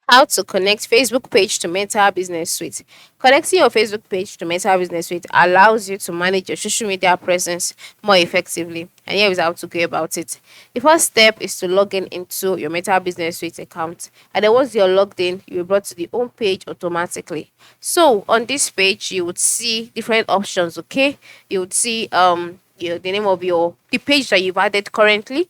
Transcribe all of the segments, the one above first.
How to connect Facebook page to Meta Business Suite. Connecting your Facebook page to Meta Business Suite allows you to manage your social media presence more effectively. And here is how to go about it. The first step is to log in into your Meta Business Suite account. And then once you're logged in, you'll be brought to the home page automatically. So on this page, you would see different options, okay? You would see the name of the page that you've added currently.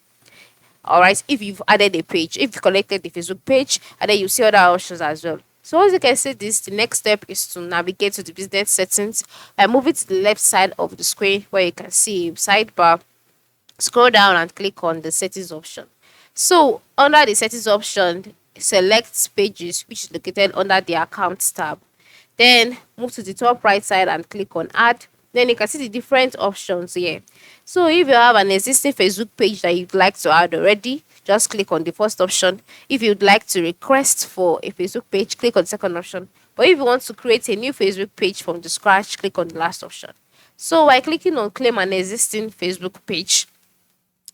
All right, if you've added a page, if you collected the Facebook page, and then you see other options as well. So once you can see this, the next step is to navigate to the business settings and move it to the left side of the screen where you can see a sidebar. Scroll down and click on the settings option. So under the settings option, select pages, which is located under the accounts tab. Then move to the top right side and click on add. Then you can see the different options here. So if you have an existing Facebook page that you'd like to add already, just click on the first option. If you'd like to request for a Facebook page, click on the second option. But if you want to create a new Facebook page from the scratch, click on the last option. So by clicking on claim an existing Facebook page,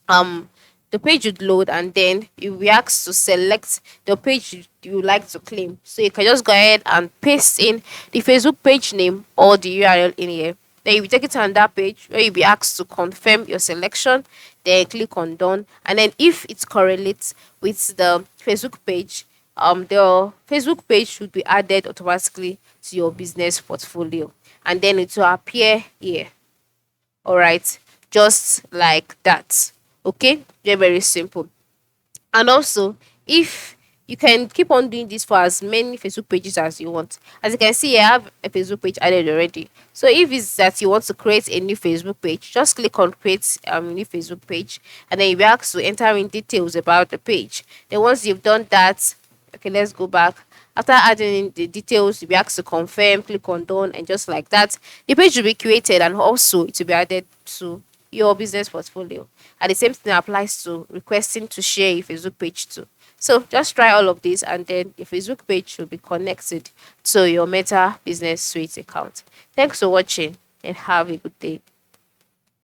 um the page would load, and then you'll be asked to select the page you would like to claim. So you can just go ahead and paste in the Facebook page name or the URL in here. Then you'll be taken to that page where you'll be asked to confirm your selection. Then click on done. And then if it correlates with the Facebook page, the Facebook page should be added automatically to your business portfolio. And then it will appear here. All right, just like that. Okay, very, very simple. And also, if you can keep on doing this for as many Facebook pages as you want. As you can see, I have a Facebook page added already. So if it's that you want to create a new Facebook page, just click on create a new Facebook page, and then you'll be asked to enter in details about the page. Then once you've done that, okay, let's go back. After adding in the details, you'll be asked to confirm, click on done, and just like that, the page will be created, and also it will be added to your business portfolio. And the same thing applies to requesting to share your Facebook page too. So just try all of this, and then your Facebook page will be connected to your Meta Business Suite account. Thanks for watching and have a good day.